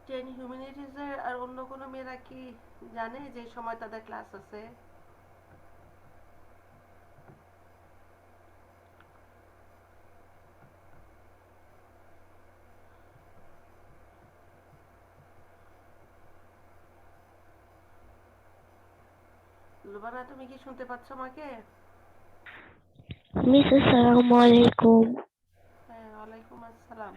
10 হিউম্যানিটিজের আর অন্য কোনো মেয়েরা কি জানে যে সময় তাদের ক্লাস আছে? লুবানা, তুমি কি শুনতে পাচ্ছ আমাকে? মিস আসসালামু আলাইকুম। হ্যাঁ, ওয়ালাইকুম আসসালাম।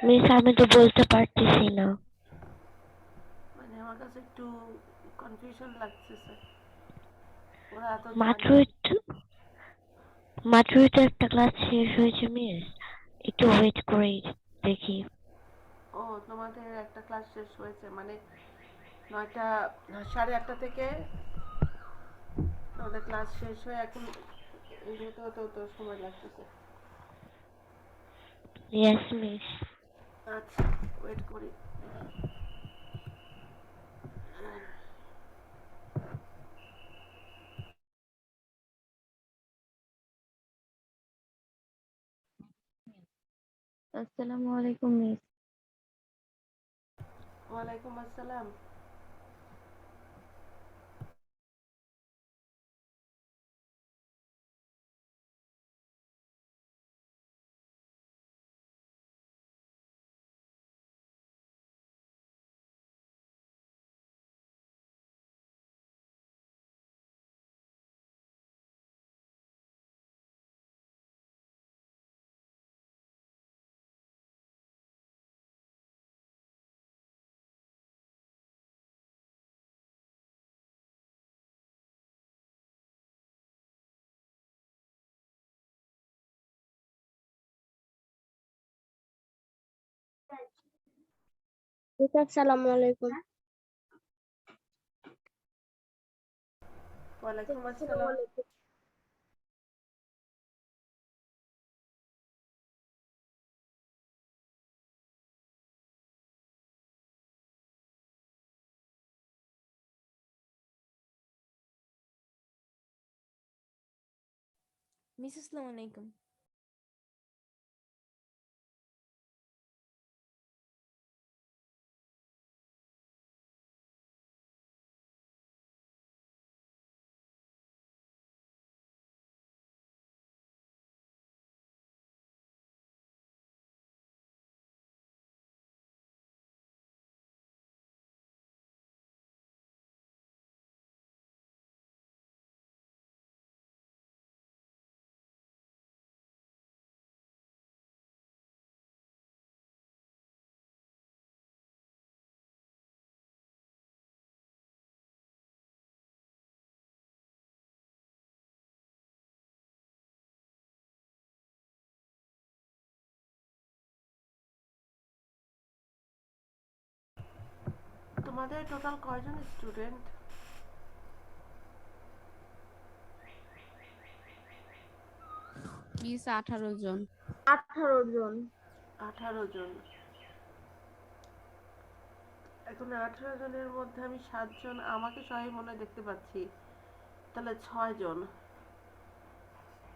মিস আমি তো বলতে পারতেছি না। মানে আমার কাছে একটু কনফিউশন লাগতেছে, ওরা তো জানে। মাত্রই তো মাত্রই তো একটা ক্লাস শেষ হয়েছে মিস। একটু ওয়েট করে দেখি। ও, তোমাদের একটা ক্লাস শেষ হয়েছে মানে 9টা, 8:30 থেকে তোমাদের ক্লাস শেষ হয়ে এখন হতে হতে তো সময় লাগতেছে। Yes miss. আচ্ছা, ওয়েট করি। আসসালামু আলাইকুম মিস। ওয়ালাইকুম আসসালাম। আসসালামু আলাইকুম। ওয়ালাইকুম আসসালাম। মিস আসসালামু আলাইকুম। তোমাদের টোটাল কয়জন স্টুডেন্ট? মিস 18 জন। 18 জন। 18 জন। এখন 18 জনের মধ্যে আমি 7 জন আমাকে সবাই মনে হয় দেখতে পাচ্ছি, তাহলে 6 জন।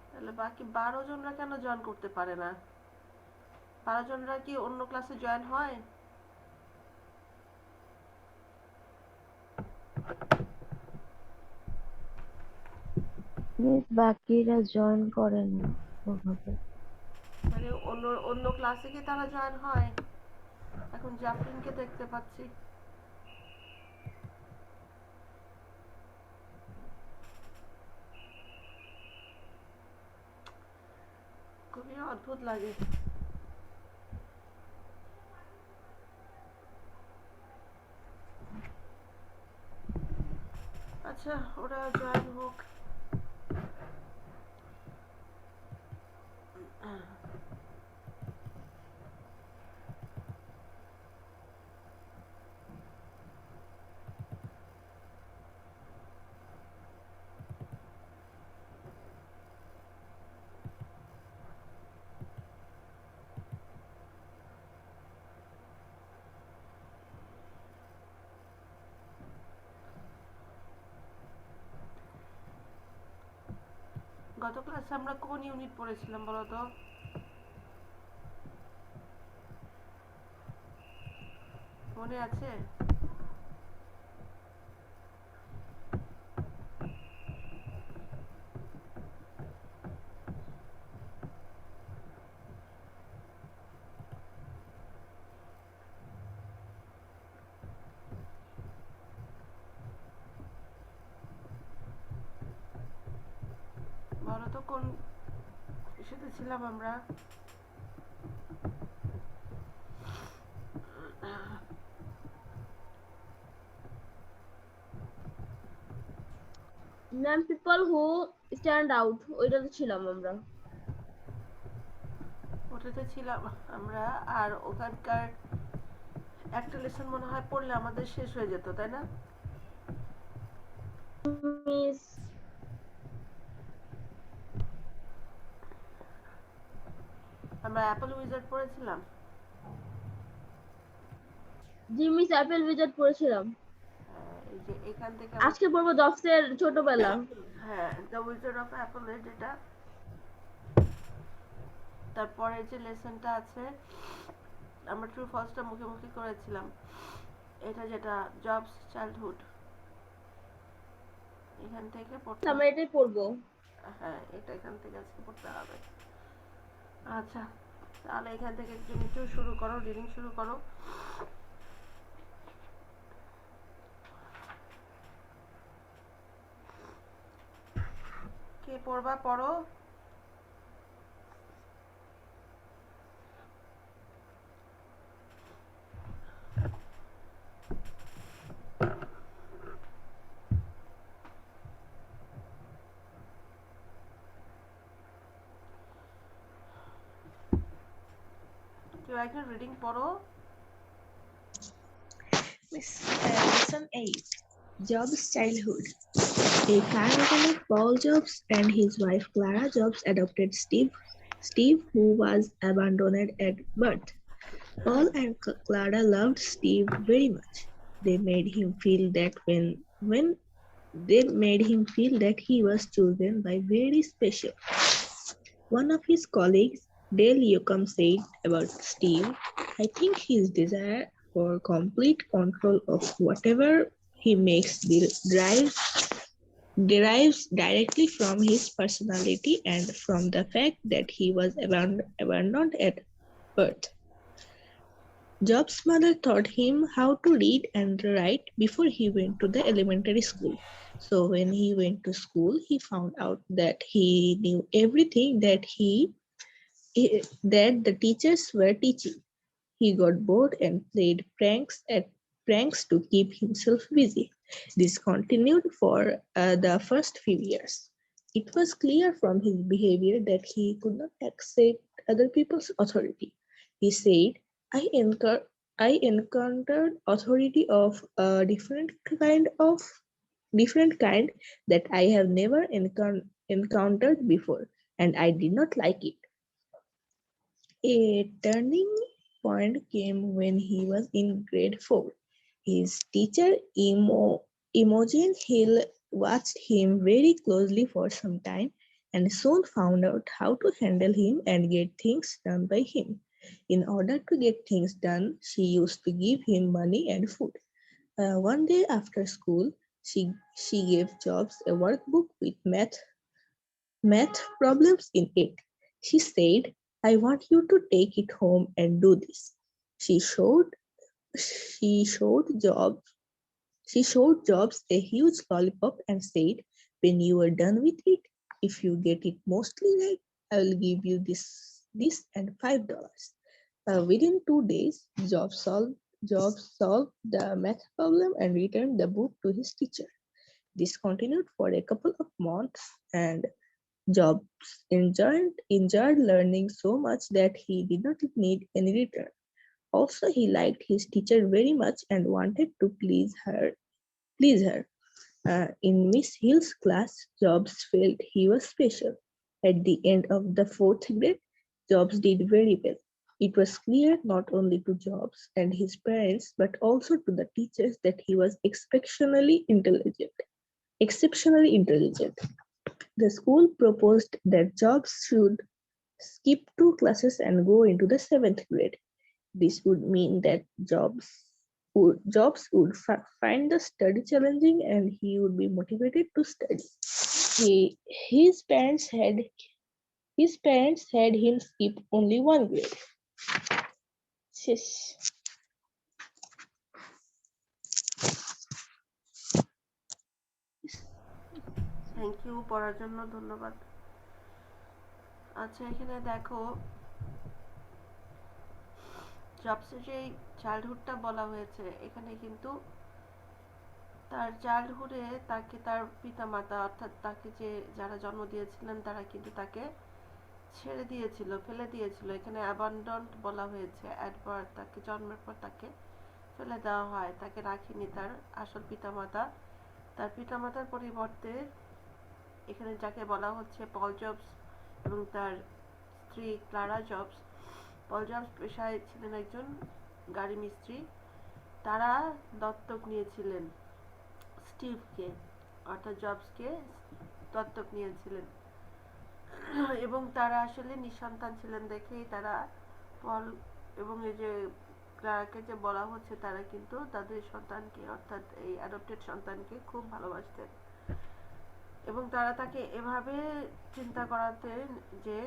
তাহলে বাকি 12 জনরা কেন জয়েন করতে পারে না? 12 জনরা কি অন্য ক্লাসে জয়েন হয়? মিস বাকিরা জয়েন করে না ওভাবে। মানে অন্য অন্য ক্লাসে কি তারা জয়েন হয়? এখন জাফরিনকে দেখতে পাচ্ছি। খুবই অদ্ভুত লাগে। আচ্ছা, ওরা জয়েন হোক। গত ক্লাসে আমরা কোন ইউনিট পড়েছিলাম বলো তো? মনে আছে? বলো তো কোন ইস্যুতে ছিলাম আমরা? Ma'am people who stand out, ওইটাতে ছিলাম আমরা। ওটাতে ছিলাম আমরা। আর ওখানকার একটা লেসন মনে হয় পড়লে আমাদের শেষ হয়ে যেত, তাই না? মিস আমরা অ্যাপল উইজার্ড পড়েছিলাম। জি মিস অ্যাপেল উইজার্ড পড়েছিলাম। এই যে এখান থেকে আজকে পড়বো জবসের ছোটবেলা। হ্যাঁ, দ্য উইজার্ড অফ অ্যাপলের যেটা। তারপরে যে লেসনটা আছে আমরা ট্রু ফলসটা মুখে করেছিলাম, এটা যেটা জবস চাইল্ডহুড, এখান থেকে পড়তে আমরা এটাই পড়বো। হ্যাঁ, এটা এখান থেকে আজকে পড়তে হবে। আচ্ছা, তাহলে এখান থেকে একটু শুরু করো, রিডিং শুরু করো। কে পড়বা? পড়ো। কেউ একজন রিডিং পড়ো। Lesson 8, Jobs' Childhood. A family of Paul Jobs and his wife Clara Jobs adopted Steve, who was abandoned at birth. Paul and Clara loved Steve very much. They made him feel that when they made him feel that he was chosen by very special. One of his colleagues, Dale Yocum, said about Steve, "I think his desire for complete control of whatever he makes derives directly from his personality and from the fact that he was abandoned at birth." Job's mother taught him how to read and write before he went to the elementary school. So when he went to school, he found out that he knew everything that the teachers were teaching. He got bored and played pranks to keep himself busy. This continued for the first few years. It was clear from his behavior that he could not accept other people's authority. He said, I encountered authority of a different kind that I have never encountered before, and I did not like it." A turning point came when he was in grade 4. His teacher, Imogen Hill, watched him very closely for some time and soon found out how to handle him and get things done by him. In order to get things done, she used to give him money and food. One day after school, she gave Jobs a workbook with math problems in it. She said, "I want you to take it home and do this." She showed she showed Jobs she showed Jobs a huge lollipop and said, "When you are done with it, if you get it mostly right, I will give you this and $5." Within 2 days, Jobs solved the math problem and returned the book to his teacher. This continued for a couple of months, and Jobs enjoyed learning so much that he did not need any return. Also, he liked his teacher very much and wanted to please her. In Miss Hill's class, Jobs felt he was special. At the end of the fourth grade, Jobs did very well. It was clear not only to Jobs and his parents, but also to the teachers that he was exceptionally intelligent. The school proposed that Jobs should skip 2 classes and go into the 7th grade. This would mean that Jobs find the study challenging, and he would be motivated to study. He, his parents had his parents had him skip only one grade. শেষ। Thank you, পড়ার জন্য ধন্যবাদ। আচ্ছা, এখানে দেখো জবসের যে চাইল্ডহুডটা বলা হয়েছে, এখানে কিন্তু তার চাইল্ডহুডে তাকে তার পিতামাতা অর্থাৎ তাকে যে যারা জন্ম দিয়েছিলেন তারা কিন্তু তাকে ছেড়ে দিয়েছিল, ফেলে দিয়েছিল। এখানে অ্যাবান্ডন্ড বলা হয়েছে, অ্যাডভার তাকে জন্মের পর তাকে ফেলে দেওয়া হয়, তাকে রাখেনি তার আসল পিতামাতা। তার পিতামাতার পরিবর্তে এখানে যাকে বলা হচ্ছে পল জবস এবং তার স্ত্রী ক্লারা জবস। পল জবস পেশায় ছিলেন একজন গাড়ি মিস্ত্রি। তারা দত্তক নিয়েছিলেন স্টিভকে, অর্থাৎ জবসকে দত্তক নিয়েছিলেন এবং তারা আসলে নিঃসন্তান ছিলেন দেখেই তারা পল এবং এই যে ক্লারাকে যে বলা হচ্ছে তারা কিন্তু তাদের সন্তানকে অর্থাৎ এই অ্যাডপ্টেড সন্তানকে খুব ভালোবাসতেন এবং তারা তাকে এভাবে চিন্তা করাতেন যে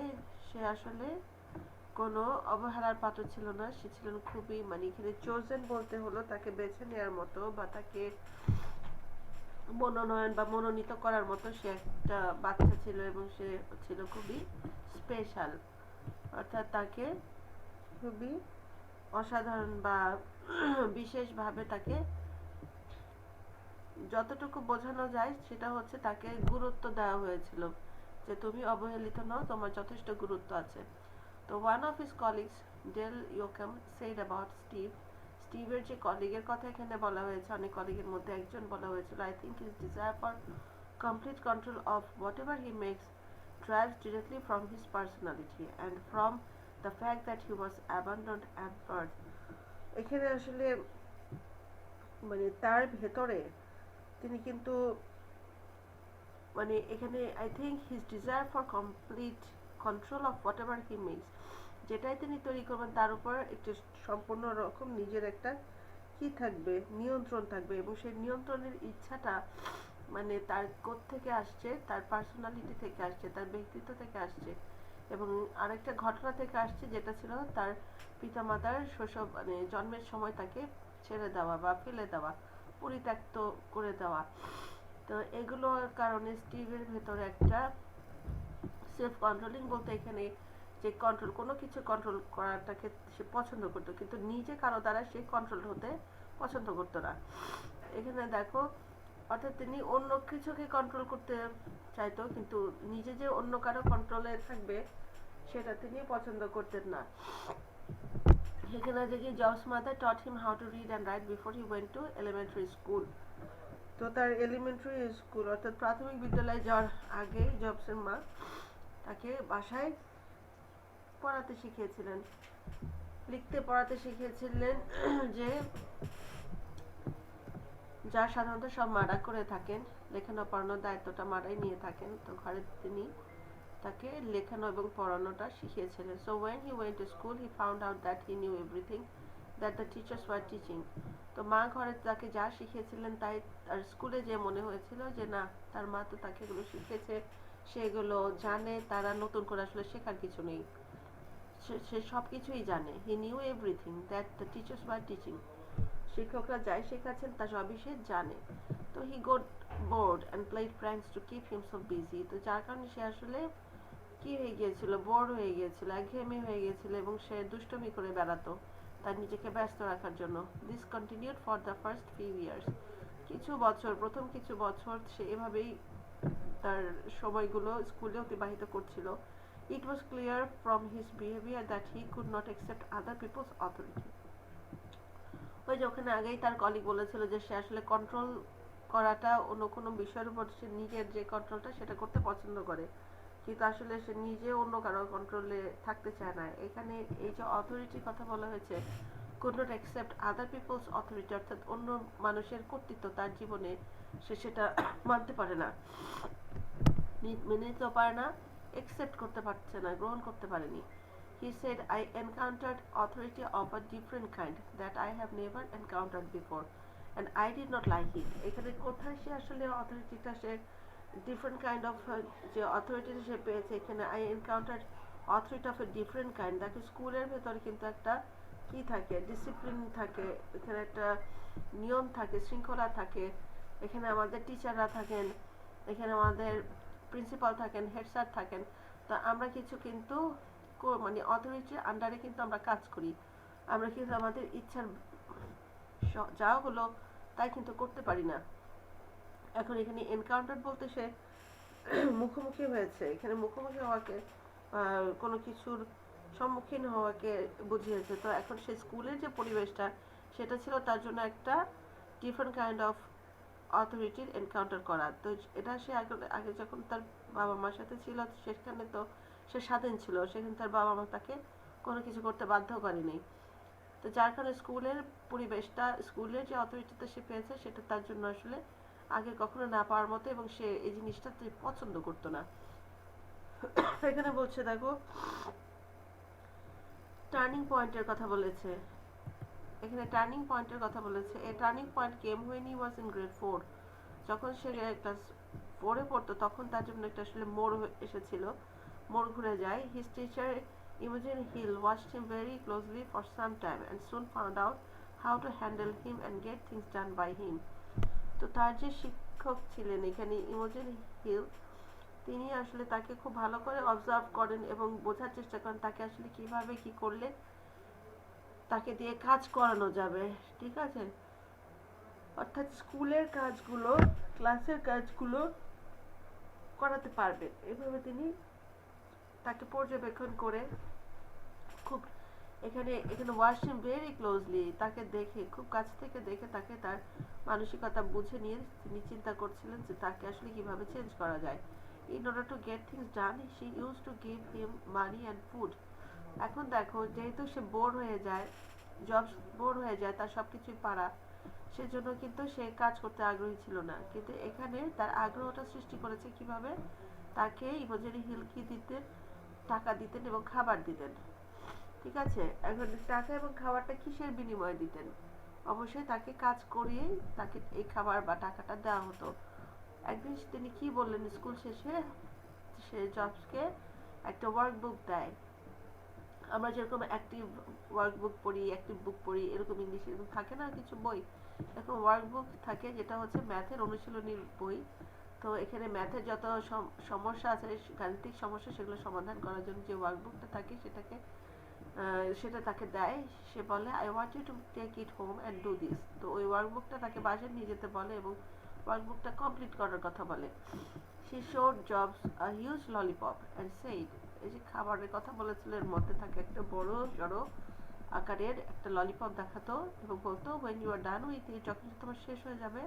সে আসলে কোনো অবহেলার পাত্র ছিল না, সে ছিলেন খুবই মানে এখানে চোজেন বলতে হলো তাকে বেছে নেওয়ার মতো বা তাকে মনোনয়ন বা মনোনীত করার মতো সে একটা বাচ্চা ছিল এবং সে ছিল খুবই স্পেশাল, অর্থাৎ তাকে খুবই অসাধারণ বা বিশেষভাবে তাকে যতটুকু বোঝানো যায় সেটা হচ্ছে তাকে গুরুত্ব দেওয়া হয়েছিল যে তুমি অবহেলিত নও, তোমার যথেষ্ট গুরুত্ব আছে। তো one of his colleagues, Dale Yocum, said about Steve, স্টিভের যে কলিগের কথা এখানে বলা হয়েছে, অনেক কলিগের মধ্যে একজন বলা হয়েছিল, I think his desire for complete control of whatever he makes derives directly from his personality and from the fact that he was abandoned at birth. এখানে আসলে মানে তার ভেতরে তিনি কিন্তু মানে এখানে I think his desire for complete control of whatever he makes, যেটাই তিনি তৈরি করবেন তার উপর একটি সম্পূর্ণ রকম নিজের একটা কি থাকবে, নিয়ন্ত্রণ থাকবে এবং সেই নিয়ন্ত্রণের ইচ্ছাটা মানে তার থেকে আসছে, তার পার্সোনালিটি থেকে আসছে, তার ব্যক্তিত্ব থেকে আসছে এবং আরেকটা ঘটনা থেকে আসছে যেটা ছিল তার পিতামাতার শৈশব মানে জন্মের সময় তাকে ছেড়ে দেওয়া বা ফেলে দেওয়া, পরিত্যক্ত করে দেওয়া। তো এগুলোর কারণে স্টিভের ভেতরে একটা সেলফ কন্ট্রোলিং বলতে এখানে যে কন্ট্রোল, কোনো কিছু কন্ট্রোল করাটাকে সে পছন্দ করতো কিন্তু নিজে কারো দ্বারা সে কন্ট্রোল হতে পছন্দ করতো না। এখানে দেখো অর্থাৎ তিনি অন্য কিছুকে কন্ট্রোল করতে চাইতো কিন্তু নিজে যে অন্য কারো কন্ট্রোলে থাকবে সেটা তিনি পছন্দ করতেন না। এখানে দেখি jobs mother taught him how to read and right before he went to elementary school. তো তার এলিমেন্টারি স্কুল অর্থাৎ প্রাথমিক বিদ্যালয়ে যাওয়ার আগে জবসের মা তাকে বাসায় পড়াতে শিখিয়েছিলেন, লিখতে পড়াতে শিখিয়েছিলেন যে যা সাধারণত সব মারা করে থাকেন, লেখানো পড়ানোর দায়িত্বটা মারাই নিয়ে থাকেন। তো ঘরে তিনি তাকে লেখানো এবং পড়ানোটা শিখিয়েছিলেন। So when he went to school he found out that he knew everything that the teachers were teaching. তো মা ঘরে তাকে যা শিখিয়েছিলেন তাই তার স্কুলে যে মনে হয়েছিল যে না তার মা তো তাকে এগুলো শিখিয়েছে, সেগুলো জানে, তারা নতুন করে আসলে শেখার কিছু নেই, সে সব কিছুই জানে। He knew everything that the teachers were teaching. শিক্ষকরা যাই শেখাচ্ছেন তা সবই সে জানে। তো he got bored and played pranks to keep himself busy. তো যার কারণে সে আসলে কি হয়ে গিয়েছিল, বোর হয়ে গিয়েছিল, একঘেয়েমি হয়ে গিয়েছিল এবং সে দুষ্টমি করে বেড়াতো তার নিজেকে ব্যস্ত রাখার জন্য। This continued for the first few years. কিছু বছর, প্রথম কিছু বছর সে এভাবেই তার সময়গুলো স্কুলে অতিবাহিত করছিল। It was clear from his behavior that he could not accept other people's authority. ওই যে ওখানে আগেই তার কলিগ বলেছিল যে সে আসলে কন্ট্রোল করাটা অন্য কোনো বিষয়ের উপর সে নিজের যে কন্ট্রোলটা সেটা করতে পছন্দ করে কিন্তু আসলে সে নিজে অন্য কারো কন্ট্রোলে থাকতে চায় না। এখানে এই যে অথরিটির কথা বলা হয়েছে, could not accept other people's authority, অর্থাৎ অন্য মানুষের কর্তৃত্ব তার জীবনে সে সেটা মানতে পারে না, মেনে নিতে পারে না, একসেপ্ট করতে পারছে না, গ্রহণ করতে পারেনি। He said, I encountered authority of a different kind that I have never encountered before, and I did not like it. এখানে কোথায় সে আসলে অথরিটিটা সে ডিফারেন্ট কাইন্ড অফ যে অথরিটিটা সে পেয়েছে, এখানে I encounter authority of a different kind. দেখো স্কুলের ভেতরে কিন্তু একটা কি থাকে, ডিসিপ্লিন থাকে, এখানে একটা নিয়ম থাকে, শৃঙ্খলা থাকে, এখানে আমাদের টিচাররা থাকেন, এখানে আমাদের প্রিন্সিপাল থাকেন, হেড স্যার থাকেন। তো আমরা কিছু কিন্তু মানে অথরিটির আন্ডারে কিন্তু আমরা কাজ করি, আমরা কিন্তু আমাদের ইচ্ছার যা হলো তাই কিন্তু করতে পারি না। এখন এখানে এনকাউন্টার বলতে সে মুখোমুখি হয়েছে, এখানে মুখোমুখি হওয়াকে কোনো কিছুর সম্মুখীন হওয়াকে বুঝিয়েছে। তো এখন সে স্কুলের যে পরিবেশটা সেটা ছিল তার জন্য একটা ডিফারেন্ট কাইন্ড অফ অথরিটির এনকাউন্টার করা। তো এটা সে আগে যখন তার বাবা মার সাথে ছিল সেখানে তো সে স্বাধীন ছিল, সেখানে তার বাবা মা তাকে কোনো কিছু করতে বাধ্য করেনি। তো যার কারণে স্কুলের পরিবেশটা, স্কুলের যে অথরিটিটা সে পেয়েছে সেটা তার জন্য আসলে আগে কখনো না পাওয়ার মতো, এবং সে এই জিনিসটা পছন্দ করতো না। এখানে বলছে দেখো টার্নিং পয়েন্টের কথা বলেছে, এখানে টার্নিং পয়েন্টের কথা বলেছে। এ turning point came when he was in grade 4, যখন সে ক্লাস 4-এ পড়তো তখন তার জন্য একটা আসলে মোড় এসেছিল, মোড় ঘুরে যায়। His teacher Imogene Hill watched him very closely for some time and soon found out how to handle him and get things done by him. তো তার যে শিক্ষক ছিলেন এখানে ইমোজেন হিল, তিনি আসলে তাকে খুব ভালো করে অবজার্ভ করেন এবং বোঝার চেষ্টা করেন তাকে আসলে কিভাবে কি করলে তাকে দিয়ে কাজ করানো যাবে, ঠিক আছে? অর্থাৎ স্কুলের কাজগুলো, ক্লাসের কাজগুলো করাতে পারবেন, এভাবে তিনি তাকে পর্যবেক্ষণ করে খুব এখানে ওয়াচ হিম ভেরি ক্লোজলি, তাকে দেখে খুব কাছ থেকে দেখে তাকে তার মানসিকতা বুঝে নিয়ে তিনি চিন্তা করছিলেন যে তাকে আসলে কিভাবে চেঞ্জ করা যায়। In order to get things done, she used to give him money and food. এখন দেখো যেহেতু সে বোর হয়ে যায়, জব বোর হয়ে যায়, তার সবকিছুই পারা, সেজন্য কিন্তু সে কাজ করতে আগ্রহী ছিল না। কিন্তু এখানে তার আগ্রহটা সৃষ্টি করেছে কিভাবে, তাকে ইমোজেন হিল কি দিতেন, টাকা দিতেন এবং খাবার দিতেন, ঠিক আছে? এখন টাকা এবং খাবারটা কিসের বিনিময়ে দিতেন? অবশ্যই তাকে কাজ করিয়েই তাকে এই খাবার বা টাকাটা দেওয়া হতো। একদিন তিনি কি বললেন, স্কুল শেষে সে জবসকে একটা ওয়ার্কবুক দেয়। আমরা যেরকম অ্যাক্টিভ ওয়ার্কবুক পড়ি, অ্যাক্টিভ বুক পড়ি, এরকম ইংলিশ এরকম থাকে না কিছু বই, এরকম ওয়ার্কবুক থাকে যেটা হচ্ছে ম্যাথের অনুশীলনীর বই। তো এখানে ম্যাথের যত সমস্যা আছে, গাণিতিক সমস্যা, সেগুলো সমাধান করার জন্য যে ওয়ার্কবুকটা থাকে সেটা তাকে দেয়। সে বলে I want you to take it home and do this. তো ওই ওয়ার্কবুকটা তাকে বাসায় নিয়ে যেতে বলে এবং ওয়ার্কবুকটা কমপ্লিট করার কথা বলে। She showed Jobs a huge lollipop and said, এই যে খাবারের কথা বলেছিল এর মধ্যে থাকে একটা বড় সড়ো আকারের একটা ললিপপ দেখাতো এবং বলতো when you are done with it, যখন তোমার শেষ হয়ে যাবে,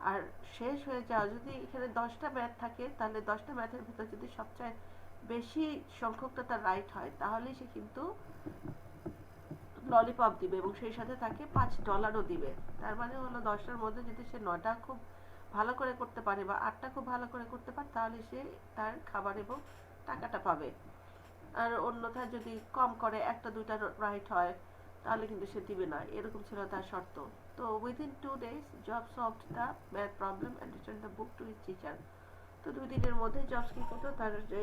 আর শেষ হয়ে যাওয়া যদি এখানে 10টা ম্যাথ থাকে তাহলে 10টা ম্যাথের ভিতর যদি সবচেয়ে বেশি সংখ্যকটা তার রাইট হয় তাহলে সে কিন্তু ললিপপ দিবে এবং সেই সাথে তাকে $5 দিবে। তার মানে হলো 10টার মধ্যে যদি সে 9টা খুব ভালো করে করতে পারে বা 8টা খুব ভালো করে করতে পারে তাহলে সে তার খাবার এবং টাকাটা পাবে। আর অন্যথায় যদি কম করে 1টা 2টা রাইট হয় তাহলে কিন্তু সে দিবে না, এরকম ছিল তার শর্ত। তো within 2 days Job solved the math problem and returned the book to his teacher. তো 2 দিনের মধ্যে জবস কি করতো, তার যে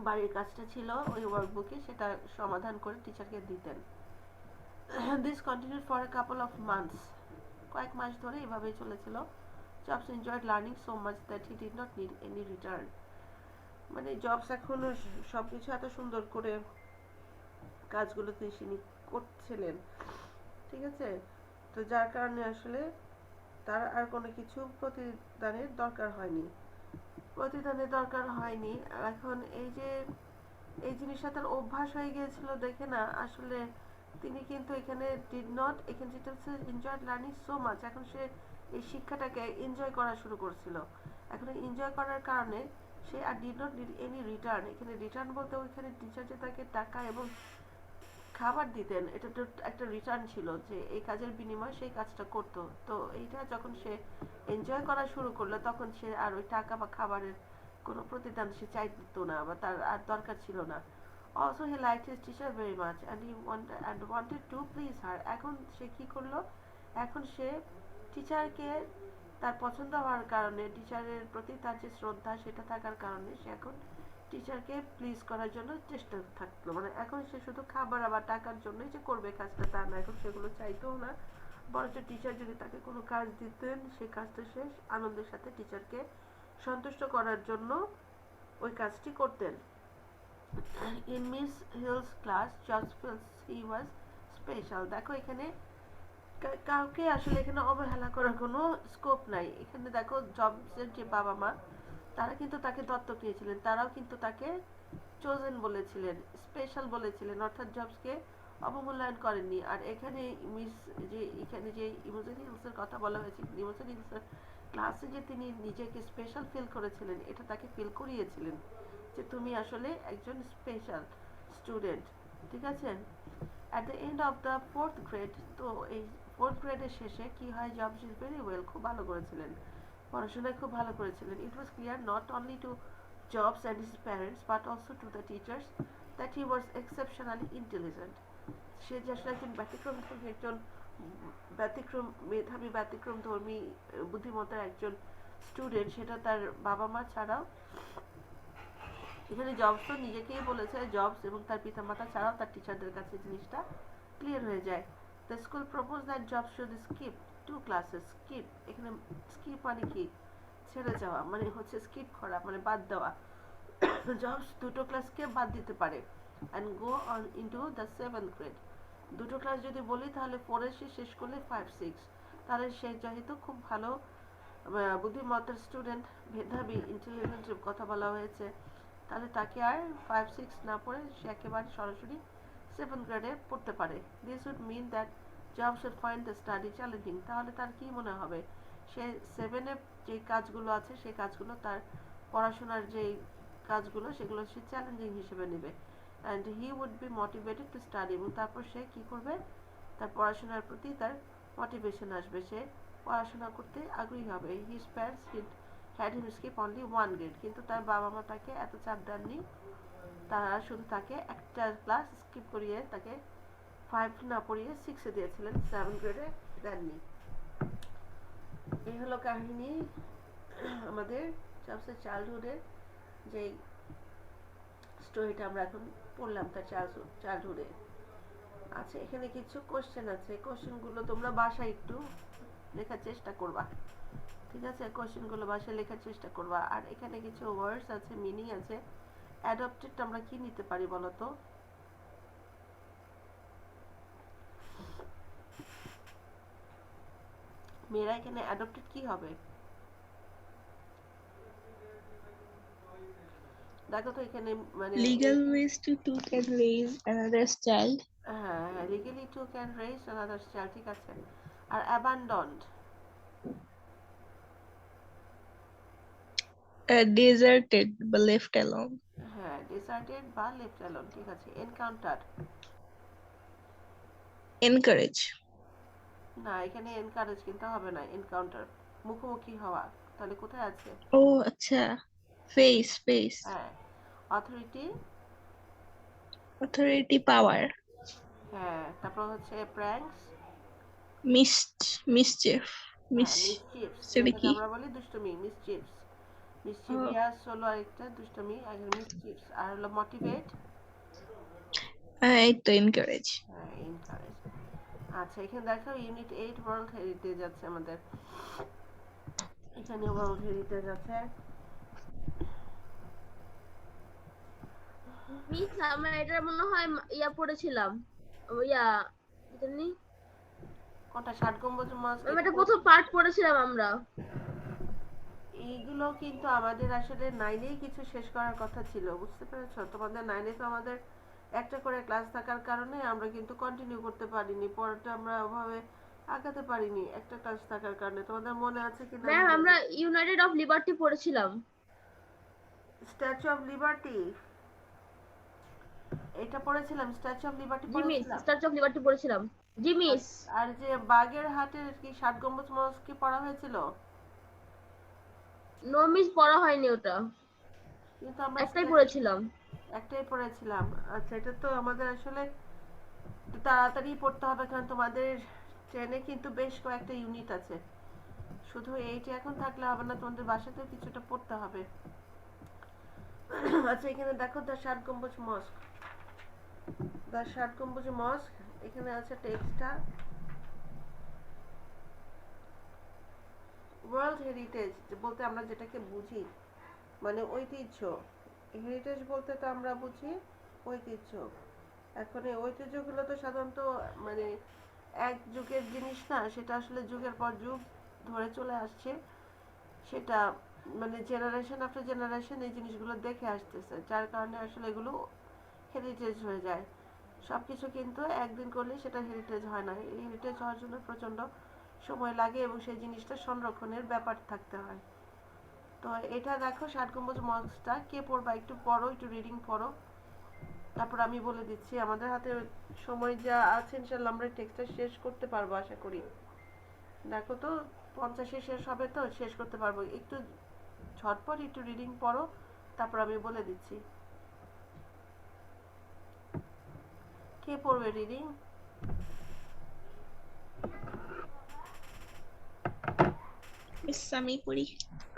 বাড়ির কাজটা ছিল ওই ওয়ার্কবুকে সেটা সমাধান করে টিচারকে দিতেন। This continued for a couple of months. কয়েক মাস ধরে এভাবেই চলেছিল। Jobs enjoyed learning so much that he did not need any return. মানে জবস এখনো সবকিছু এত সুন্দর করে কাজগুলো তিনি করছিলেন, ঠিক আছে? তো যার কারণে আসলে তার আর কোনো কিছু প্রতিদানের দরকার হয়নি। এখন এই জিনিসটা তার অভ্যাস হয়ে গিয়েছিল দেখে না আসলে তিনি কিন্তু এখানে এখানে যেটা হচ্ছে এনজয়েড লার্নিং সো মাচ, এখন সে এই শিক্ষাটাকে এনজয় করা শুরু করছিল। এখন এনজয় করার কারণে সে আর did not need any return. এখানে রিটার্ন বলতে ওইখানে টিচার যে তাকে টাকা এবং খাবার দিতেন এটা তো একটা রিটার্ন ছিল যে এই কাজের বিনিময়ে সেই কাজটা করতো। তো এইটা যখন সে এনজয় করা শুরু করলো তখন সে আর ওই টাকা বা খাবারের কোনো প্রতিদান সে চাইতো না বা তার আর দরকার ছিল না। Also he liked his teacher very much and wanted to please her. এখন সে কি করলো, এখন সে টিচারকে তার পছন্দ হওয়ার কারণে, টিচারের প্রতি তার যে শ্রদ্ধা সেটা থাকার কারণে সে এখন টিচারকে প্লিজ করার জন্য চেষ্টা থাকলো। মানে এখন সে শুধু খাবার আবার টাকার জন্যই যে করবে কাজটা তা না, এখন সেগুলো চাইতেও না, বরঞ্চ টিচার যদি তাকে কোনো কাজ দিতেন সেই কাজটা সে আনন্দের সাথে টিচারকে সন্তুষ্ট করার জন্য ওই কাজটি করতেন। In Miss Hill's class, Jobs feels he was special. দেখো এখানে কাউকে আসলে এখানে অবহেলা করার কোনো স্কোপ নাই। এখানে দেখো জবসের যে বাবা মা তারা কিন্তু তাকে দত্তক নিয়েছিলেন, তারাও কিন্তু তাকে চোজেন বলেছিলেন, স্পেশাল বলেছিলেন, অর্থাৎ জবসকে অবমূল্যায়ন করেননি। আর এখানে এখানে যে ইমোশন হিলসের কথা বলা হয়েছে, ইমোশন হিলসের ক্লাসে যে তিনি নিজেকে স্পেশাল ফিল করেছিলেন এটা তাকে ফিল করিয়েছিলেন যে তুমি আসলে একজন স্পেশাল স্টুডেন্ট, ঠিক আছে। At the end of the 4th grade, তো এই 4th গ্রেডের শেষে কি হয়, জবস ইজ ভেরি ওয়েল, খুব ভালো করেছিলেন, পড়াশোনায় খুব ভালো করেছিলেন। It was clear not only to Jobs and his parents but also to the teachers that he was exceptionally intelligent. সে যে আসলে একজন ব্যতিক্রম মেধাবী, ব্যতিক্রম ধর্মী, বুদ্ধিমত্তার একজন স্টুডেন্ট, সেটা তার বাবা মা ছাড়াও, এখানে জবস তো নিজেকেই বলেছে, জবস এবং তার পিতামাতা ছাড়াও তার টিচারদের কাছে জিনিসটা ক্লিয়ার হয়ে যায়। The school propose that jobs should skip 2 classes. Skip, এখানে স্কিপ মানে কি, ছেড়ে যাওয়া, মানে হচ্ছে স্কিপ করা, মানে বাদ দেওয়া। জবস 2টো ক্লাসকে বাদ দিতে পারে and go on into the 7th grade. 2টো ক্লাস যদি বলি তাহলে 4 এ সে শেষ করলে 5, 6, তাহলে সে যেহেতু খুব ভালো বুদ্ধিমত্তার স্টুডেন্ট, মেধাবী, ইন্টেলিজেন্টের কথা বলা হয়েছে, তাহলে তাকে আর 5, 6 না পড়ে সে একেবারে সরাসরি 7th গ্রেডে পড়তে পারে। This would mean that job should find the study challenging. তাহলে তার কি মনে হবে, সে 7 এ যে কাজগুলো আছে সেই কাজগুলো, তার পড়াশোনার যে কাজগুলো সেগুলো সে চ্যালেঞ্জিং হিসেবে নেবে। And he would be motivated to study, এবং তারপর সে কি করবে, তার পড়াশোনার প্রতি তার মোটিভেশন আসবে, সে পড়াশোনা করতে আগ্রহী হবে। His parents had him skip only 1 grade, কিন্তু তার বাবা মা তাকে এত চাপ দেননি, তারা শুধু তাকে একটা ক্লাস স্কিপ করিয়ে তাকে 5 না পড়িয়ে 6 এ দিয়েছিলেন, 7 গ্রেডে দেননি। এই হলো কাহিনী আমাদের জবসের চাইল্ডহুডের যে স্টোরিটা আমরা এখন পড়লাম তার চাইল্ডহুডে। আচ্ছা, এখানে কিছু কোশ্চেন আছে, কোশ্চেনগুলো তোমরা বাসায় একটু লেখার চেষ্টা করবা, ঠিক আছে, কোশ্চেনগুলো বাসায় লেখার চেষ্টা করবা। আর এখানে কিছু ওয়ার্ডস আছে, মিনিং আছে। অ্যাডপ্টেড আমরা কি নিতে পারি বলো তো? মেয়েরা এখানে অ্যাডপ্টেড কি হবে দেখো তো এখানে, মানে Legal ways to can raise another's child. হ্যাঁ, legally too can raise another child, ঠিক আছে। আর অ্যাবান্ডনড, Deserted but left alone. হ্যাঁ, ডিসার্টেড বা লেফট অ্যালোন, ঠিক আছে। Encounter, Encourage. না এখানে এনকারেজ কিন্তু হবে না, এনকাউন্টার মুখোমুখি হওয়া, তাহলে কোথায় আছে? Oh, acha. Face. হ্যাঁ, অথরিটি, Authority, power. হ্যাঁ, তারপর হচ্ছে প্র্যাঙ্কস, Mischief. মিসচিভস, সেটা যেটাকে কি? আমরা বলি দুষ্টুমি, মিসচিভস। Oh, মিসচিভিয়াস হলো আরেকটা দুষ্টুমি, আর মিসচিভস। আর হলো মোটিভেট, এই তো encourage. হ্যাঁ, এনকারেজ। আচ্ছা, এখানে দেখো ইউনিট 8 ওয়ার্ল্ড হেরিটেজ আছে আমাদের, এখানে ওয়ার্ল্ড হেরিটেজ আছে। মিস আমরা এটা মনে হয় ইয়া পড়েছিলাম, ইয়া কি জানি, কোনটা, 60 গম্বুজ মসজিদ? এটা প্রথম পার্ট পড়েছিলাম আমরা। এইগুলো কিন্তু আমাদের আসলে 9 কিছু শেষ করার কথা ছিল, বুঝতে পেরেছো? তোমাদের 9 তো আমাদের একটা করে ক্লাস থাকার কারণে আমরা কিন্তু কন্টিনিউ করতে পারিনি, পড়াটা আমরা ওভাবে আগাতে পারিনি, একটা ক্লাস থাকার কারণে। তোমাদের মনে আছে কি না? ম্যাম আমরা ইউনাইটেড অফ লিবার্টি পড়েছিলাম। স্ট্যাচু অফ লিবার্টি, এটা পড়েছিলাম, statue of liberty G miss, পড়েছিলাম। স্ট্যাচু অফ লিবার্টি পড়েছিলাম। জি মিস। আর যে বাগের হাটের কি 60 গম্বুজ মসজিদ কি পড়া হয়েছিল? নো মিস পড়া হয়নি ওটা, কিন্তু আমরা একটাই পড়েছিলাম। একটাই পড়েছিলাম। আচ্ছা, এটা তো আমাদের আসলে একটু তাড়াতাড়ি পড়তে হবে, কারণ তোমাদের ট্রেনে কিন্তু বেশ কয়েকটা ইউনিট আছে। শুধু এইটা এখন থাকলে হবে না, তোমাদের বাসাতেও কিছুটা পড়তে হবে। আচ্ছা, এখানে দেখো দ্য ষাট গম্বুজ মস্ক। দ্য ষাট গম্বুজ মস্ক, এখানে আছে টেক্সটটা। ওয়ার্ল্ড হেরিটেজ বলতে আমরা যেটাকে বুঝি, মানে ঐতিহ্য। হেরিটেজ বলতে তো আমরা বুঝি ঐতিহ্য। এখন এই ঐতিহ্যগুলো তো সাধারণত মানে এক যুগের জিনিস না, সেটা আসলে যুগের পর যুগ ধরে চলে আসছে। সেটা মানে জেনারেশন আফটার জেনারেশন এই জিনিসগুলো দেখে আসতেছে, যার কারণে আসলে এগুলো হেরিটেজ হয়ে যায়। সব কিছু কিন্তু একদিন করলে সেটা হেরিটেজ হয় না। এই হেরিটেজ হওয়ার জন্য প্রচণ্ড সময় লাগে এবং সেই জিনিসটা সংরক্ষণের ব্যাপার থাকতে হয়। তো এটা দেখো ষাট গম্বুজ মস্কটা কে পড়বা, একটু পড়ো, একটু রিডিং পড়ো, তারপর আমি বলে দিচ্ছি। আমাদের হাতে সময় যা আছে ইনশাল্লাহ আমরা টেক্সটটা শেষ করতে পারবো আশা করি। দেখো তো 50-এ শেষ হবে তো শেষ করতে পারবো। একটু ঝটপট একটু রিডিং পড়ো, তারপর আমি বলে দিচ্ছি। কে পড়বে রিডিং? Miss Sami Puri.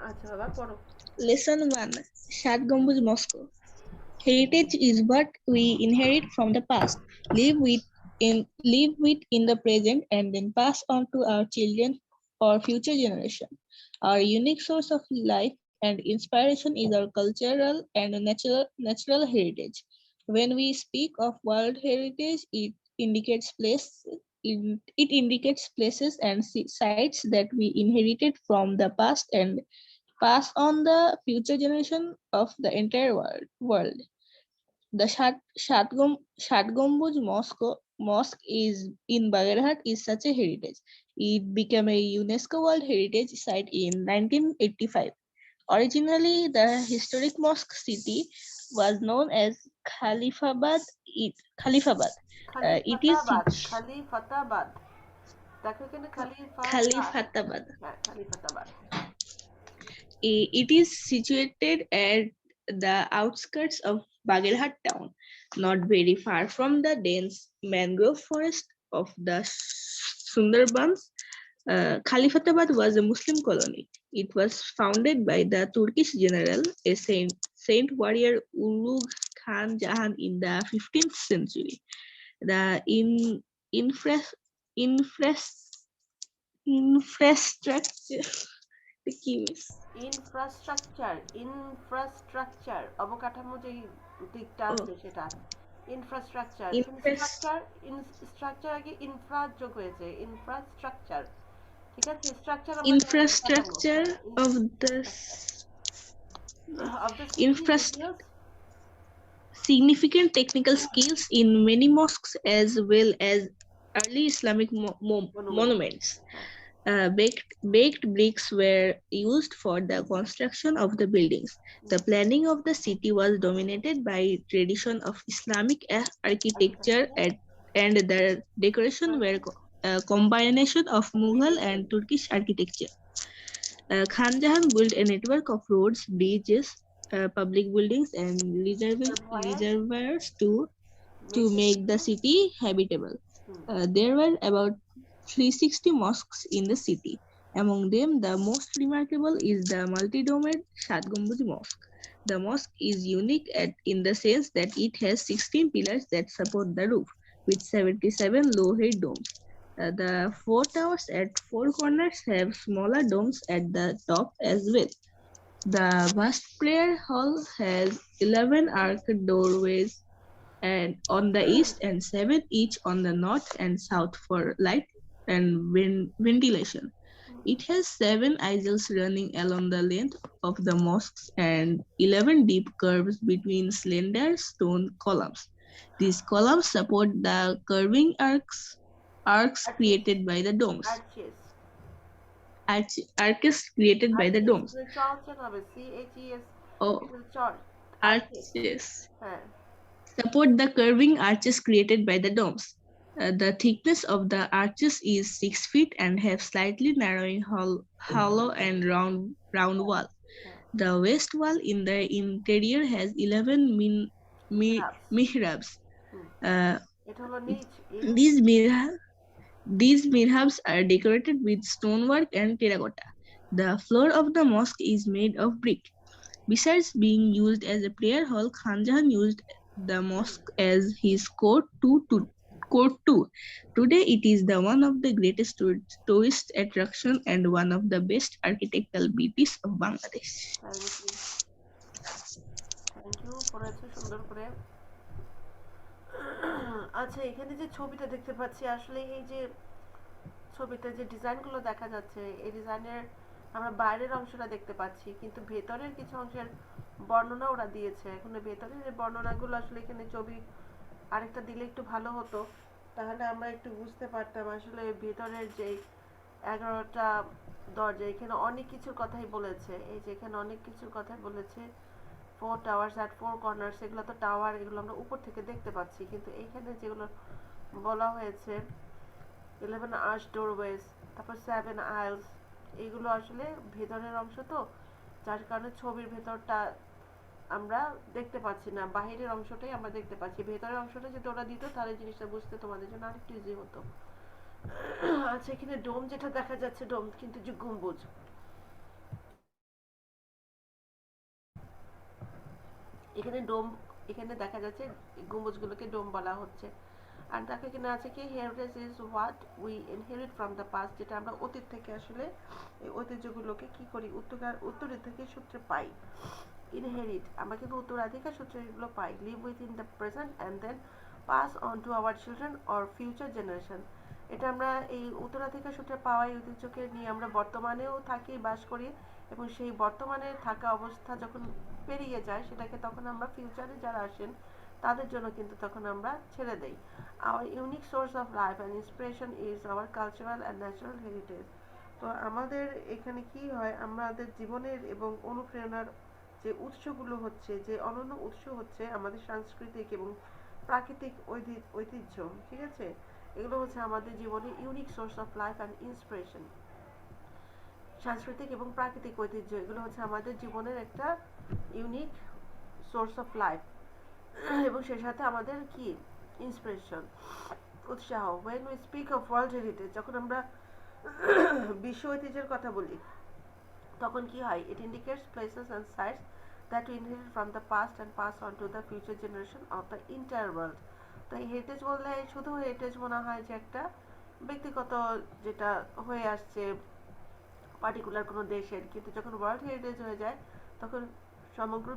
আচ্ছা বাবা পড়ো। Lesson 1. Shat Gambuz Moscow. Heritage is what we inherit from the past, live with in the present, and then pass on to our children or future generation. Our unique source of life and inspiration is our cultural and natural heritage. When we speak of World Heritage, it indicates places and sites that we inherited from the past and pass on the future generation of the entire world. The Shat Mosque is in Bagarhat is such a heritage. It became a UNESCO World Heritage Site in 1985. Originally, the historic mosque city was known as Khalifabad. Khalifabad. It is খালিফাতাবাদ, খালিফাতাবাদ। দেখো এখানে Khalifatabad. হ্যাঁ, খালিফাতাবাদ। It is situated at the outskirts of Bagerhat town, not very far from the dense mangrove forest of the Sundarbans. Khalifatabad was a Muslim colony. It was founded by the Turkish general, a saint warrior Ulugh Khan Jahan in the 15th century. The infra, infra, infrastructure. The key is infrastructure অবকাঠামো যে দিকটা oh, আছে সেটা infrastructure. infras- structure আগে infra যোগ হয়েছে, infrastructure. ঠিক আছে, স্ট্রাকচার আমরা জানি অবকাঠামো। infrastructure হ্যাঁ, of the of the city infrastructure. reveals Significant technical skills in many mosques as well as early Islamic monuments. Baked bricks were used for the construction of the buildings. The planning of the city was dominated by tradition of Islamic architecture and the decoration were a combination of Mughal and Turkish architecture. Khan Jahan built a network of roads, bridges, public buildings, and reservoirs to make the city habitable. There were about 360 mosques in the city. Among them, the most remarkable is the multi-domed Shat Gambuz Mosque. The mosque is unique in the sense that it has 16 pillars that support the roof, with 77 low-height domes. The 4 towers at 4 corners have smaller domes at the top as well. The vast prayer hall has 11 arched doorways and on the east and 7 each on the north and south for light and ventilation. It has 7 aisles running along the length of the mosques and 11 deep curves between slender stone columns. These columns support the curving arcs created by the domes. Arches created by the domes. Oh, arches. Support the curving arches created by the domes. The thickness of the arches is 6 feet and have slightly narrowing hollow and round wall. The west wall in the interior has 11 মিহরাবস। mihrabs. Hmm, Uh, এটা হলো নিচ these mihrabs These mihrabs are decorated with stonework and terracotta. The floor of the mosque is made of brick. Besides being used as a prayer hall, Khan Jahan used the mosque as his court too. Today, it is the one of the greatest tourist attraction and one of the best architectural beauties of Bangladesh. Thank you পড়েছো সুন্দর করে। আচ্ছা, এখানে যে ছবিটা দেখতে পাচ্ছি, আসলে এই যে ছবিতে যে ডিজাইনগুলো দেখা যাচ্ছে, এই ডিজাইনের আমরা বাইরের অংশটা দেখতে পাচ্ছি, কিন্তু ভেতরের কিছু অংশের বর্ণনা ওরা দিয়েছে। এখন ভেতরের এই বর্ণনাগুলো আসলে এখানে ছবি আরেকটা দিলে একটু ভালো হতো, তাহলে আমরা একটু বুঝতে পারতাম আসলে ভেতরের যে 11টা দরজা, এখানে অনেক কিছুর কথাই বলেছে। এই যে এখানে অনেক কিছুর কথাই বলেছে, 4 টাওয়ার্স অ্যাট 4 কর্নার্স, এগুলো তো টাওয়ার, এগুলো আমরা উপর থেকে দেখতে পাচ্ছি, কিন্তু এইখানে যেগুলো বলা হয়েছে 11 আর্চ ডোরওয়েজ, তারপর 7 আইলস, এগুলো আসলে ভেতরের অংশ, তো যার কারণে ছবির ভেতরটা আমরা দেখতে পাচ্ছি না, বাহিরের অংশটাই আমরা দেখতে পাচ্ছি। ভেতরের অংশটা যদি ওরা দিত তাহলে জিনিসটা বুঝতে তোমাদের জন্য আরেকটু ইজি হতো। আচ্ছা, এখানে ডোম যেটা দেখা যাচ্ছে, ডোম কিন্তু যে গম্বুজ, এখানে ডোম, এখানে দেখা যাচ্ছে গম্বুজগুলোকে ডোম বলা হচ্ছে। আর দেখো এখানে আছে কি, heritage is what we inherit from the past, যেটা আমরা অতীত থেকে আসলে এই ঐতিহ্যগুলোকে কি করি, উত্তরাধিকার সূত্রে পাই। ইনহেরিট, আমরা কিন্তু উত্তরাধিকার সূত্রে এগুলো পাই। Live with in the present and then pass on to our children or future generation. এটা আমরা এই উত্তরাধিকার সূত্রে পাওয়া এই ঐতিহ্যকে নিয়ে আমরা বর্তমানেও থাকি, বাস করি, এবং সেই বর্তমানে থাকা অবস্থা যখন পেরিয়ে যায়, সেটাকে তখন আমরা ফিউচারে যারা আসেন তাদের জন্য কিন্তু তখন আমরা ছেড়ে দেই। Our unique source of life and inspiration is our cultural and natural heritage. তো আমাদের এখানে কি হয়, আমাদের জীবনের এবং অনুপ্রেরণার যে উৎসগুলো হচ্ছে, যে অনন্য উৎস হচ্ছে আমাদের সাংস্কৃতিক এবং প্রাকৃতিক ঐতিহ্য, ঠিক আছে? এগুলো হচ্ছে আমাদের জীবনের unique source of life and inspiration. সাংস্কৃতিক এবং প্রাকৃতিক ঐতিহ্য, এগুলো হচ্ছে আমাদের জীবনের একটা ইউনিক সোর্স অফ লাইফ, এবং সেই সাথে আমাদের কি ইন্সপিরেশন, উৎসাহ। when we speak of world heritage, যখন আমরা বিশ্ব ঐতিহ্যের কথা বলি, তখন কি হয়, it indicates places and sites that we inherit from the past and pass on to the future generation of the entire world. তো এই হেরিটেজ বললে শুধু হেরিটেজ মনে হয় যে একটা ব্যক্তিগত যেটা হয়ে আসছে পার্টিকুলার কোনো দেশের, কিন্তু যখন ওয়ার্ল্ড হেরিটেজ হয়ে যায় তখন সমগ্র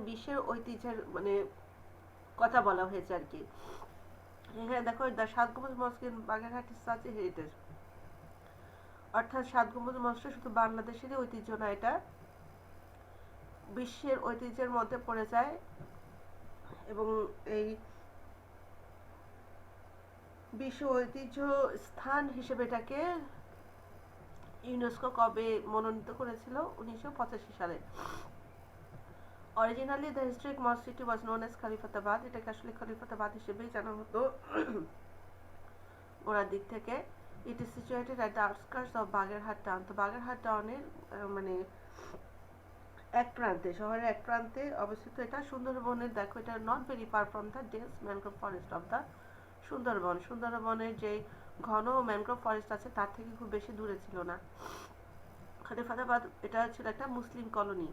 বিশ্বের ঐতিহ্যের মানে কথা বলা হয়েছে আর কি। এখানে দেখো, দ্য সাত গম্বুজ মস্ক in Bagerhat is such a heritage, অর্থাৎ সাত গম্বুজ মস্ক শুধু বাংলাদেশেরই ঐতিহ্য না, এটা বিশ্বের ঐতিহ্যের মধ্যে পড়ে যায়। এবং এই বিশ্ব ঐতিহ্য স্থান হিসেবে এটাকে ইউনেস্কো কবে মনোনীত করেছিল? 1985 সালে। Originally the historic mosque city was known as Khalifatabad, এটাকে আসলে খলিফাতাবাদ হিসেবেই জানা হতো গোড়ার দিক থেকে। It is situated at the outskirts of Bagerhat town. তো বাগেরহাট টাউনের মানে এক প্রান্তে, শহরের এক প্রান্তে অবস্থিত এটা। সুন্দরবনের, দেখো এটা not very far from the dense mangrove forest of the Sundarban. সুন্দরবনের যে ঘন ম্যানগ্রোভ ফরেস্ট আছে তার থেকে খুব বেশি দূরে ছিল না। খলিফাতাবাদ এটা ছিল একটা মুসলিম কলোনি।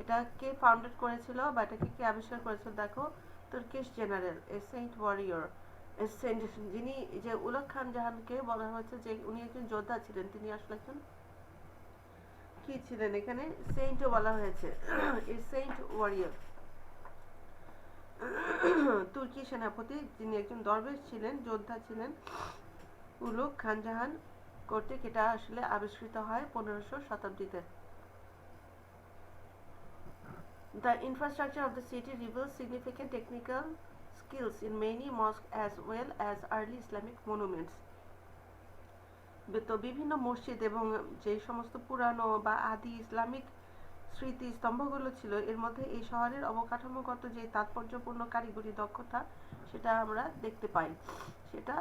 এটা কে ফাউন্ডেড করেছিল বা এটাকে কে আবিষ্কার করেছিল? দেখো, তুর্কিশ জেনারেল, এ সেন্ট ওয়ারিয়র, এ সেন্ট, যিনি যে উলগ খান জাহানকে বলা হয়েছে যে উনি একজন যোদ্ধা ছিলেন, তিনি আসলে একজন কি ছিলেন, এখানে সেন্টও বলা হয়েছে, এ সেন্ট ওয়ারিয়র, তুর্কি সেনাপতি, যিনি একজন দরবেশ ছিলেন, যোদ্ধা ছিলেন, উলুগ খান জাহান কর্তৃক এটা আসলে আবিষ্কৃত হয় 1500 শতাব্দীতে। The infrastructure of the city reveals significant technical skills in many mosques as well as early Islamic monuments. তো বিভিন্ন মসজিদ এবং যে সমস্ত পুরানো বা আদি ইসলামিক স্মৃতি স্তম্ভগুলো ছিল, এর মধ্যে এই শহরের অবকাঠামোগত যে তাৎপর্যপূর্ণ কারিগরি দক্ষতা সেটা আমরা দেখতে পাই। সেটা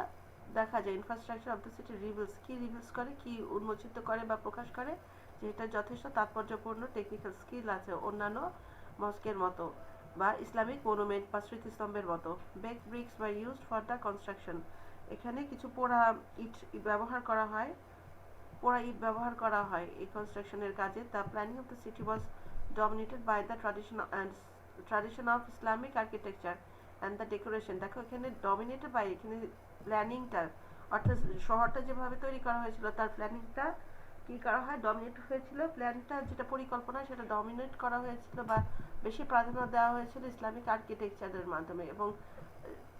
দেখা যায় infrastructure of the city reveals, কি রিভিলস করে, কি উন্মোচিত করে বা প্রকাশ করে, যে এটা যথেষ্ট তাৎপর্যপূর্ণ টেকনিক্যাল স্কিল আছে অন্যান্য মস্কের মতো বা ইসলামিক মনুমেন্ট বা স্মৃতিস্তম্ভের মতো। Bake bricks were used for the construction, এখানে কিছু পোড়া ইট ব্যবহার করা হয়, পোড়া ইট ব্যবহার করা হয় এই কনস্ট্রাকশনের কাজে। The planning of the city was dominated by the tradition of Islamic architecture and the decoration. দেখো এখানে ডমিনেটেড বাই, এখানে প্ল্যানিংটা অর্থাৎ শহরটা যেভাবে তৈরি করা হয়েছিল তার প্ল্যানিংটা কি করা হয়, ডমিনেট হয়েছিল, প্ল্যানটা যেটা পরিকল্পনা সেটা ডমিনেট করা হয়েছিল বা বেশি প্রাধান্য দেওয়া হয়েছিল ইসলামিক আর্কিটেকচারের মাধ্যমে এবং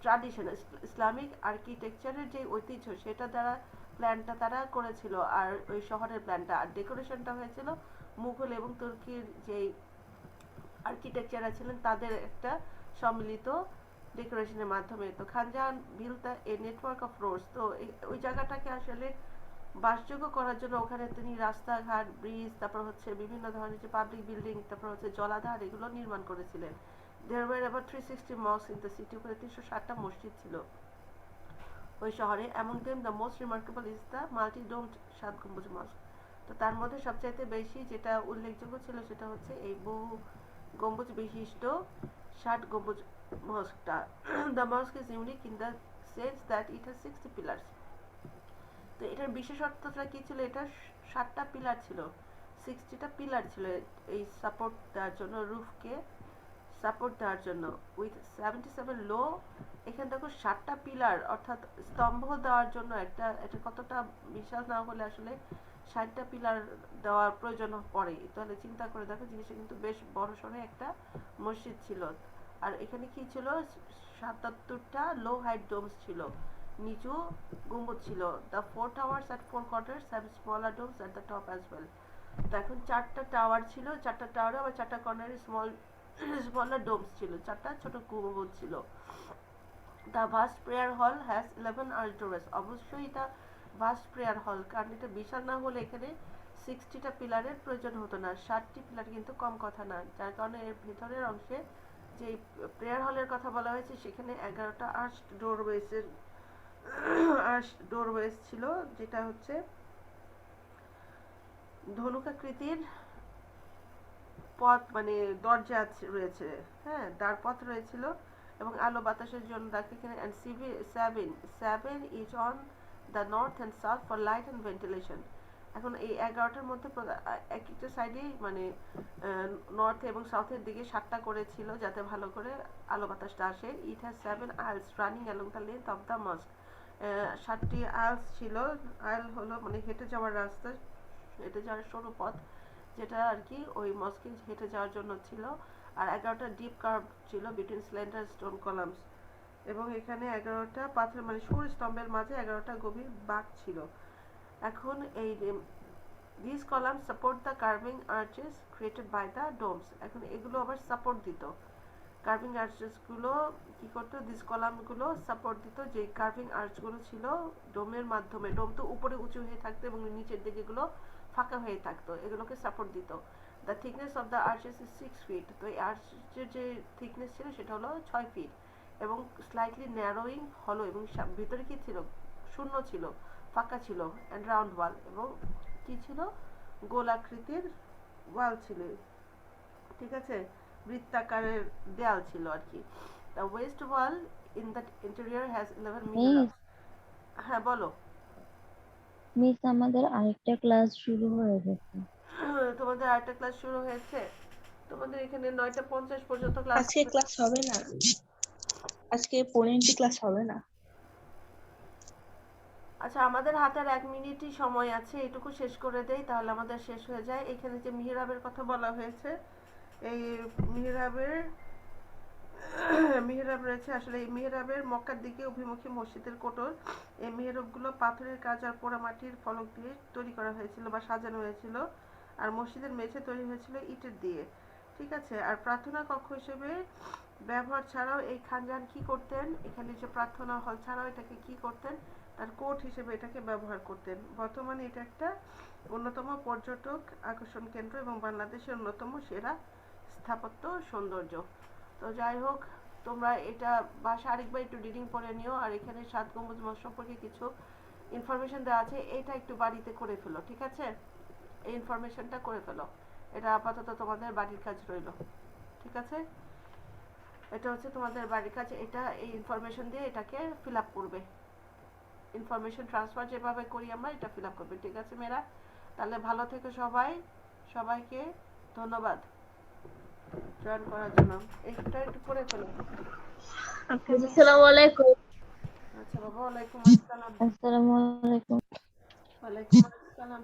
ট্র্যাডিশন ইসলামিক আর্কিটেকচারের যে ঐতিহ্য সেটা দ্বারা প্ল্যানটা তারা করেছিল, আর ওই শহরের প্ল্যানটা আর ডেকোরেশনটা হয়েছিল মুঘল এবং তুর্কির যে আর্কিটেকচাররা ছিলেন তাদের একটা সম্মিলিত ডেকোরেশনের মাধ্যমে। তো Khanjahan built a network of roads, তো ওই জায়গাটাকে আসলে বাসযোগ্য করার জন্য ওখানে তিনি রাস্তাঘাট, ব্রিজ, তারপর হচ্ছে বিভিন্ন ধরনের যে পাবলিক বিল্ডিং, তারপর হচ্ছে জলাধার, এগুলো নির্মাণ করেছিলেন। There were about 360 mosques in the city, ওখানে 360টা মসজিদ ছিল ওই শহরে। Among them the most remarkable is the multi-domed 7 গম্বুজ মস্ক। তো তার মধ্যে সবচাইতে বেশি যেটা উল্লেখযোগ্য ছিল সেটা হচ্ছে এই বহু গম্বুজ বিশিষ্ট 7 গম্বুজ মস্কটা। The mosque is unique in the sense that it has 60 pillars. তো এটার বিশেষত্বটা কি ছিল, এটার 7টা পিলার ছিল, 60টা পিলার ছিল এই সাপোর্ট দেওয়ার জন্য, রুফকে সাপোর্ট দেওয়ার জন্য, উইথ 77 লো। এখানে দেখো 7টা পিলার অর্থাৎ স্তম্ভ দেওয়ার জন্য একটা, এটা কতটা বিশাল না হলে আসলে 60টা পিলার দেওয়ার প্রয়োজন পড়ে, তাহলে চিন্তা করে দেখো জিনিসটা কিন্তু বেশ বড়সড় একটা মসজিদ ছিল। আর এখানে কি ছিল, 77টা লো হাইট ডোমস ছিল, নিচু গম্বুজ ছিল। The 4 towers at 4 quarters have smaller domes at the top as well. তো এখন 4টা টাওয়ার ছিল, 4টা টাওয়ারে আবার 4টা কর্নারে smaller domes ছিল, 4টা ছোট গম্বুজ ছিল। The vast prayer hall has 11 arched doorways, অবশ্যই এটা ভাস্ট প্রেয়ার হল, কারণ এটা বিশাল না হলে এখানে 60টা পিলারের প্রয়োজন হতো না, 60টি পিলার কিন্তু কম কথা না, যার কারণে এর ভেতরের অংশে যে প্রেয়ার হলের কথা বলা হয়েছে সেখানে 11টা আর্চড ডোরওয়েজ ছিল, যেটা হচ্ছে ধনুকাকৃতির পথ, মানে দরজা রয়েছে, হ্যাঁ, দ্বার পথ রয়েছিল এবং আলো বাতাসের জন্য দেখো এখানে। and seven is on the north and south for light and ventilation. এখন এই 11টার মধ্যে এক একটা সাইডে মানে নর্থ এবং সাউথের দিকে 7টা করেছিল যাতে ভালো করে আলো বাতাসটা আসে। it has 7 aisles running along the length of the mosque. 7টি আইলস ছিল, আইল হলো মানে হেঁটে যাওয়ার রাস্তা, হেঁটে যাওয়ার সরু পথ যেটা আর কি ওই মস্কে হেঁটে যাওয়ার জন্য ছিল। আর 11টা ডিপ কার্ভ ছিল বিটুইন স্লেন্ডার স্টোন কলামস, এবং এখানে 11টা পাথর মানে সরু স্তম্ভের মাঝে 11টা গভীর বাঁক ছিল। এখন এই these columns support the carving arches created by the domes, এখন এগুলো আবার সাপোর্ট দিত, কার্ভিং আর্চেস গুলো কি করতো, দিস কলাম গুলো সাপোর্ট দিত যে কার্ভিং আর্চ গুলো ছিল ডোমের মাধ্যমে। ডোম তো উপরে উঁচু হয়ে থাকতো এবং নিচের দিকে গুলো ফাঁকা হয়ে থাকতো, এগুলোকে সাপোর্ট দিত। The thickness of the arches is 6 feet, তো এই আর্চের যে থিকনেস ছিল সেটা হলো 6 ফিট এবং স্লাইটলি ন্যারোয়িং হলো, এবং ভিতরে কি ছিল, শূন্য ছিল, ফাঁকা ছিল, অ্যান্ড রাউন্ড ওয়াল, এবং কি ছিল, গোলাকৃতির ওয়াল ছিল, ঠিক আছে, বৃত্তাকারের দেয়াল ছিল আর কি। The West wall in the interior has 11 মিহরাব। হ্যাঁ বলো। মিস আমাদের আরেকটা ক্লাস শুরু হয়ে গেছে। তোমাদের আরেকটা ক্লাস শুরু হয়েছে, তোমাদের এখানে 9:50 পর্যন্ত ক্লাস। আজকে ক্লাস হবে না, আজকে 15টি ক্লাস হবে না। আচ্ছা আমাদের হাতে আর 1 মিনিটই সময় আছে, এটুকু শেষ করে দেই তাহলে আমাদের শেষ হয়ে যায়। এখানে যে মিহরাবের কথা বলা হয়েছে, এই মিহরাব রয়েছে, আসলে এই মিহরাবের মক্কার দিকে অভিমুখী মসজিদের কোটর, এই মিহরাবগুলো পাথরের কাজ আর পোড়ামাটির ফলক দিয়ে তৈরি করা হয়েছিল বা সাজানো হয়েছিল, আর মসজিদের মেঝে তৈরি হয়েছিল ইটের দিয়ে, ঠিক আছে। আর প্রার্থনা কক্ষ হিসেবে ব্যবহার ছাড়াও এই খানজাহান কি করতেন, এখানে যে প্রার্থনা হল ছাড়াও এটাকে কি করতেন, তার কোর্ট হিসেবে এটাকে ব্যবহার করতেন। বর্তমানে এটা একটা অন্যতম পর্যটক আকর্ষণ কেন্দ্র এবং বাংলাদেশের অন্যতম সেরা স্থাপত্য সৌন্দর্য। তো যাই হোক, তোমরা এটা বাসা আরেকবার একটু রিডিং পড়ে নিও, আর এখানে 7 গম্বুজ মসজিদ সম্পর্কে কিছু ইনফরমেশন দেওয়া আছে, এটা একটু বাড়িতে করে ফেলো, ঠিক আছে? এই ইনফরমেশনটা করে ফেলো, এটা আপাতত তোমাদের বাড়ির কাজ রইলো, ঠিক আছে? এটা হচ্ছে তোমাদের বাড়ির কাজ, এটা এই ইনফরমেশন দিয়ে এটাকে ফিল আপ করবে, ইনফরমেশন ট্রান্সফার যেভাবে করি আমরা এটা ফিল আপ করবে, ঠিক আছে মেয়েরা? তাহলে ভালো থেকো সবাই, সবাইকে ধন্যবাদ জয়েন করার জন্য। এটা একটু করে ফেলো। আসসালামু আলাইকুম। আচ্ছা বাবা, ওয়ালাইকুম আসসালাম। আসসালামু আলাইকুম। ওয়ালাইকুম আসসালাম।